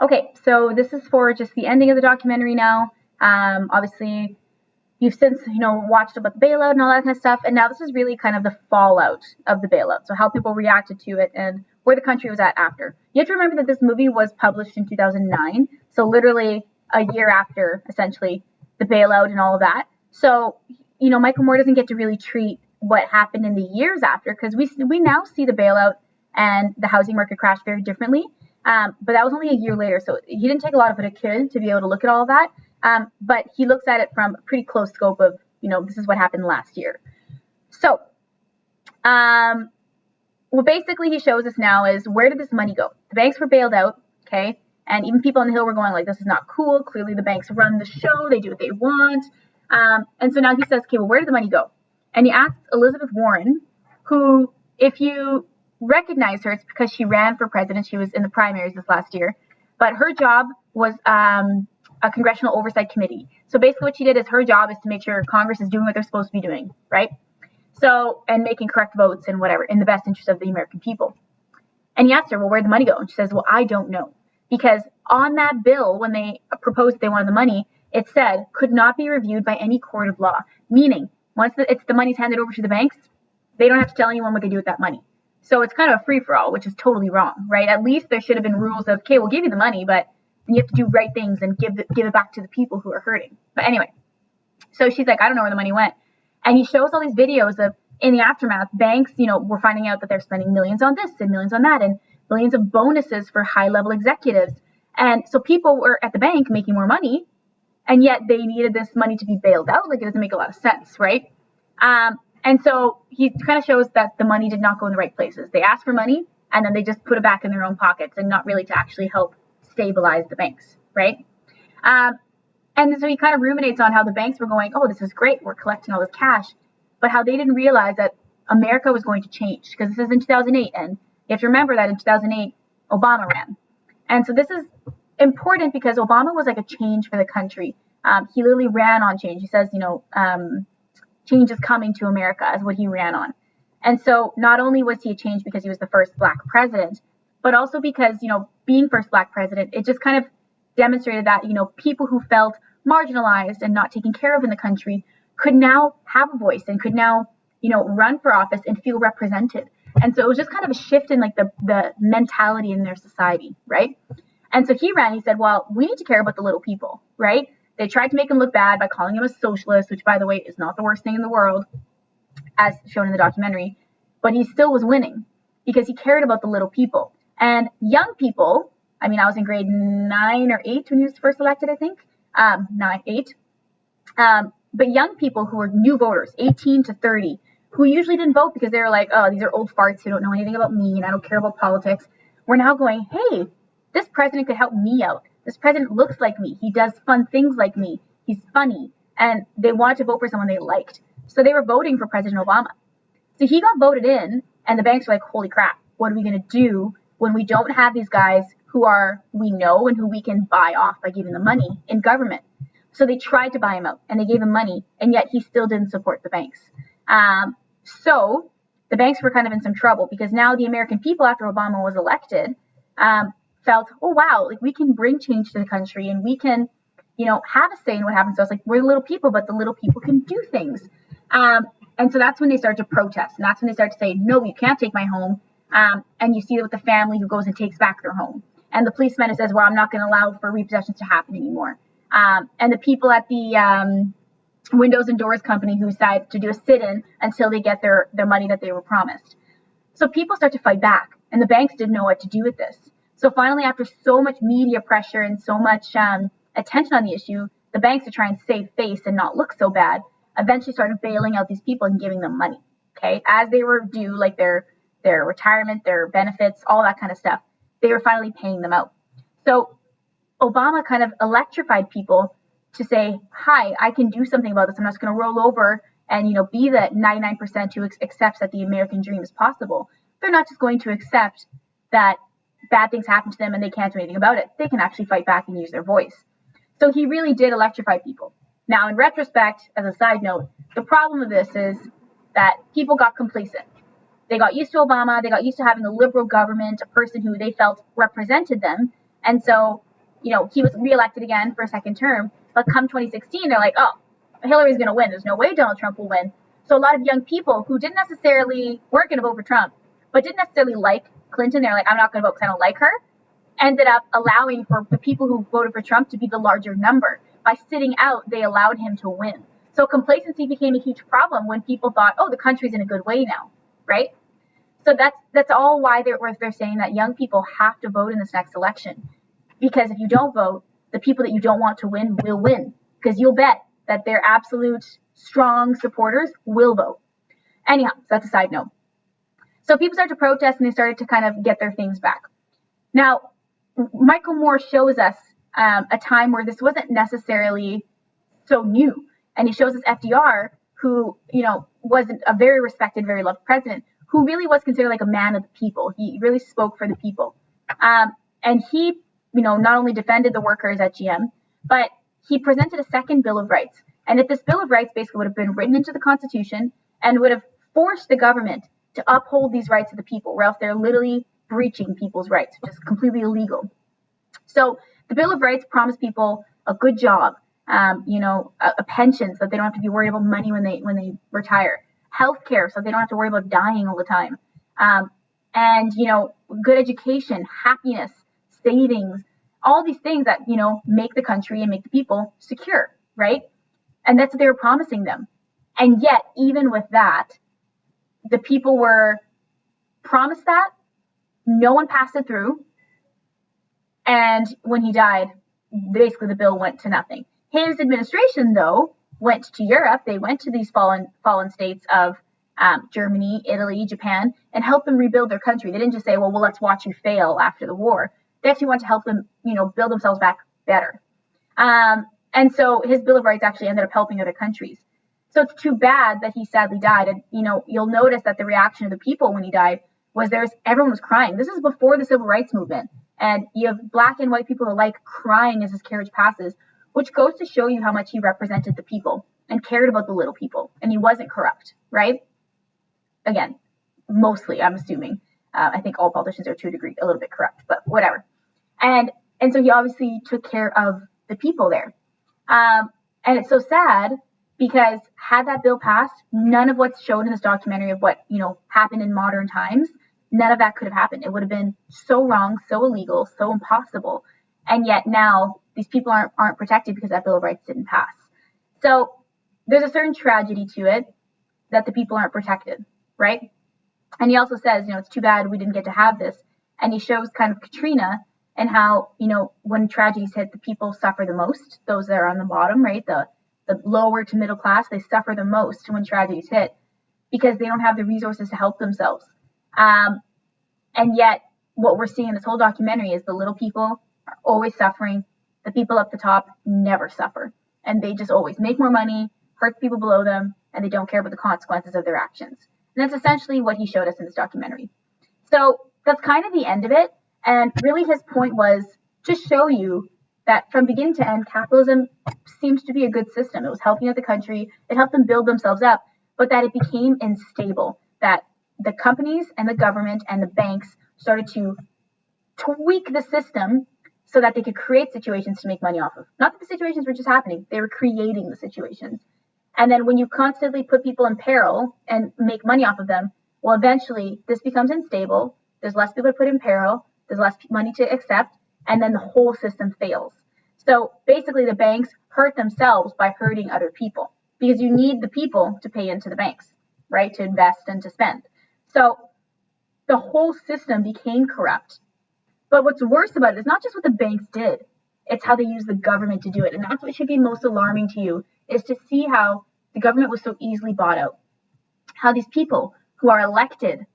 Okay, so this is for just the ending of the documentary now. Obviously, you've since, watched about the bailout and all that kind of stuff, and now this is really kind of the fallout of the bailout. So how people reacted to it and where the country was at after. You have to remember that this movie was published in 2009, so literally a year after, essentially, the bailout and all of that. So, Michael Moore doesn't get to really treat what happened in the years after, because we now see the bailout and the housing market crash very differently. But that was only a year later, so he didn't take a lot of it a kid to be able to look at all of that. But he looks at it from a pretty close scope of, this is what happened last year. So, what basically he shows us now is, where did this money go? The banks were bailed out, okay? And even people on the Hill were going like, this is not cool. Clearly the banks run the show. They do what they want. And so now he says, okay, well, where did the money go? And he asks Elizabeth Warren, who, if you recognize her, it's because she ran for president. She was in the primaries this last year. But her job was a congressional oversight committee. So basically what she did is, her job is to make sure Congress is doing what they're supposed to be doing, right? So, and making correct votes and whatever in the best interest of the American people. And he asked her, well, where'd the money go? And she says, well, I don't know. Because on that bill, when they proposed they wanted the money, it said could not be reviewed by any court of law. Meaning, once the money's handed over to the banks, they don't have to tell anyone what they do with that money. So it's kind of a free-for-all, which is totally wrong, right? At least there should have been rules of, okay, we'll give you the money, but you have to do right things and give it back to the people who are hurting. But anyway, so she's like, I don't know where the money went. And he shows all these videos of, in the aftermath, banks, we're finding out that they're spending millions on this and millions on that and millions of bonuses for high-level executives. And so people were at the bank making more money, and yet they needed this money to be bailed out. Like, it doesn't make a lot of sense, right? And so he kind of shows that the money did not go in the right places. They asked for money, and then they just put it back in their own pockets, and not really to actually help stabilize the banks, right? And so he kind of ruminates on how the banks were going, oh, this is great, we're collecting all this cash, but how they didn't realize that America was going to change, because this is in 2008, and you have to remember that in 2008, Obama ran. And so this is important because Obama was like a change for the country. He literally ran on change. He says, change is coming to America, is what he ran on. And so not only was he a change because he was the first Black president, but also because, being first Black president, it just kind of demonstrated that, people who felt marginalized and not taken care of in the country could now have a voice and could now, run for office and feel represented. And so it was just kind of a shift in like the mentality in their society, right? And so he ran, he said, well, we need to care about the little people, right? They tried to make him look bad by calling him a socialist, which, by the way, is not the worst thing in the world, as shown in the documentary. But he still was winning because he cared about the little people. And young people, I was in grade 9 or 8 when he was first elected, I think. 9, 8. But young people who were new voters, 18 to 30, who usually didn't vote because they were like, oh, these are old farts who don't know anything about me and I don't care about politics, were now going, hey, this president could help me out. This president looks like me. He does fun things like me. He's funny. And they wanted to vote for someone they liked. So they were voting for President Obama. So he got voted in, and the banks were like, holy crap, what are we going to do when we don't have these guys who we know and who we can buy off by giving them money in government? So they tried to buy him out, and they gave him money, and yet he still didn't support the banks. So the banks were kind of in some trouble because now the American people, after Obama was elected, felt, oh, wow, like we can bring change to the country and we can, have a say in what happens to us. Like, we're the little people, but the little people can do things. And so that's when they start to protest. And that's when they start to say, no, you can't take my home. And you see it with the family who goes and takes back their home. And the policeman who says, well, I'm not going to allow for repossessions to happen anymore. And the people at the Windows and Doors company who decide to do a sit-in until they get their money that they were promised. So people start to fight back. And the banks didn't know what to do with this. So finally, after so much media pressure and so much attention on the issue, the banks, to try and save face and not look so bad, eventually started bailing out these people and giving them money, okay, as they were due, like their retirement, their benefits, all that kind of stuff. They were finally paying them out. So Obama kind of electrified people to say, hi, I can do something about this. I'm not going to roll over and, be the 99% who accepts that the American dream is possible. They're not just going to accept that bad things happen to them and they can't do anything about it. They can actually fight back and use their voice. So he really did electrify people. Now, in retrospect, as a side note, the problem with this is that people got complacent. They got used to Obama. They got used to having a liberal government, a person who they felt represented them. And so he was reelected again for a second term. But come 2016, they're like, oh, Hillary's going to win. There's no way Donald Trump will win. So a lot of young people who weren't going to vote for Trump, but didn't necessarily like Clinton, they're like, I'm not going to vote because I don't like her, ended up allowing for the people who voted for Trump to be the larger number. By sitting out, they allowed him to win. So complacency became a huge problem when people thought, oh, the country's in a good way now, right? So that's all why they're saying that young people have to vote in this next election. Because if you don't vote, the people that you don't want to win will win. Because you'll bet that their absolute strong supporters will vote. Anyhow, so that's a side note. So people started to protest and they started to kind of get their things back. Now, Michael Moore shows us a time where this wasn't necessarily so new. And he shows us FDR, who, wasn't a very respected, very loved president, who really was considered like a man of the people. He really spoke for the people. And he, not only defended the workers at GM, but he presented a second Bill of Rights. And if this Bill of Rights basically would have been written into the Constitution and would have forced the government to uphold these rights of the people, or else they're literally breaching people's rights, which is completely illegal. So the Bill of Rights promised people a good job, a pension so that they don't have to be worried about money when they retire, health care so they don't have to worry about dying all the time, and good education, happiness, savings, all these things that make the country and make the people secure, right? And that's what they were promising them. And yet, even with that, the people were promised that. No one passed it through. And when he died, basically the bill went to nothing. His administration, though, went to Europe. They went to these fallen states of Germany, Italy, Japan, and helped them rebuild their country. They didn't just say, well, let's watch you fail after the war. They actually wanted to help them, build themselves back better. And so his Bill of Rights actually ended up helping other countries. So it's too bad that he sadly died. And, you'll notice that the reaction of the people when he died was everyone was crying. This is before the Civil Rights Movement. And you have black and white people alike crying as his carriage passes, which goes to show you how much he represented the people and cared about the little people. And he wasn't corrupt, right? Again, mostly, I'm assuming. I think all politicians are to a degree a little bit corrupt, but whatever. And so he obviously took care of the people there. And it's so sad because had that bill passed, none of what's shown in this documentary of what, happened in modern times, none of that could have happened. It would have been so wrong, so illegal, so impossible. And yet now these people aren't protected because that Bill of Rights didn't pass. So there's a certain tragedy to it that the people aren't protected, right? And he also says, it's too bad we didn't get to have this. And he shows kind of Katrina and how, when tragedies hit, the people suffer the most. Those that are on the bottom, right? The lower to middle class, they suffer the most when tragedies hit because they don't have the resources to help themselves. And yet what we're seeing in this whole documentary is the little people are always suffering. The people up the top never suffer. And they just always make more money, hurt people below them, and they don't care about the consequences of their actions. And that's essentially what he showed us in this documentary. So that's kind of the end of it. And really his point was to show you that from beginning to end, capitalism seems to be a good system. It was helping out the country. It helped them build themselves up, but that it became unstable, that the companies and the government and the banks started to tweak the system so that they could create situations to make money off of. Not that the situations were just happening. They were creating the situations. And then when you constantly put people in peril and make money off of them, well, eventually this becomes unstable. There's less people to put in peril. There's less money to accept. And then the whole system fails. So basically the banks hurt themselves by hurting other people because you need the people to pay into the banks, right? To invest and to spend. So the whole system became corrupt. But what's worse about it is not just what the banks did. It's how they use the government to do it. And that's what should be most alarming to you, is to see how the government was so easily bought out. How these people who are elected,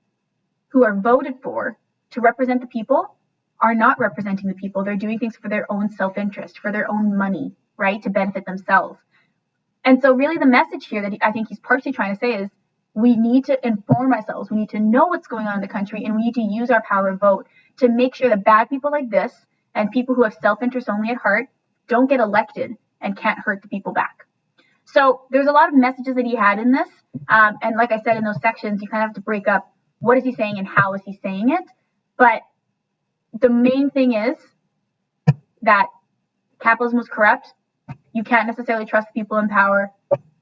who are voted for to represent the people, are not representing the people. They're doing things for their own self-interest, for their own money, right? To benefit themselves. And so really the message here that I think he's partially trying to say is we need to inform ourselves. We need to know what's going on in the country, and we need to use our power of vote to make sure that bad people like this and people who have self-interest only at heart don't get elected and can't hurt the people back. So there's a lot of messages that he had in this. And like I said, in those sections, you kind of have to break up what is he saying and how is he saying it. But the main thing is that capitalism was corrupt. You can't necessarily trust the people in power,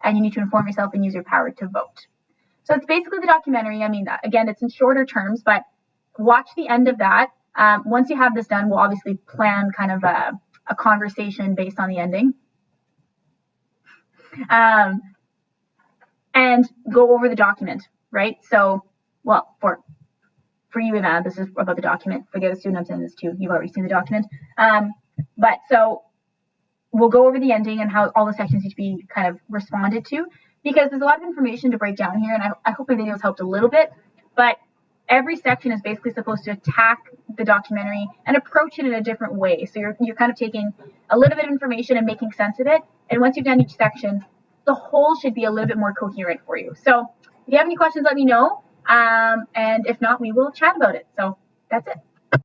and you need to inform yourself and use your power to vote. So it's basically the documentary. I mean, again, it's in shorter terms, but watch the end of that. Once you have this done, we'll obviously plan kind of a conversation based on the ending. And go over the document, right? So, well, for you, Ivana, this is about the document. For the other student, I'm saying this too. You've already seen the document. But so we'll go over the ending and how all the sections need to be kind of responded to, because there's a lot of information to break down here, and I hope my videos helped a little bit. But every section is basically supposed to attack the documentary and approach it in a different way. So you're kind of taking a little bit of information and making sense of it. And once you've done each section, the whole should be a little bit more coherent for you. So if you have any questions, let me know. And if not, we will chat about it. So that's it.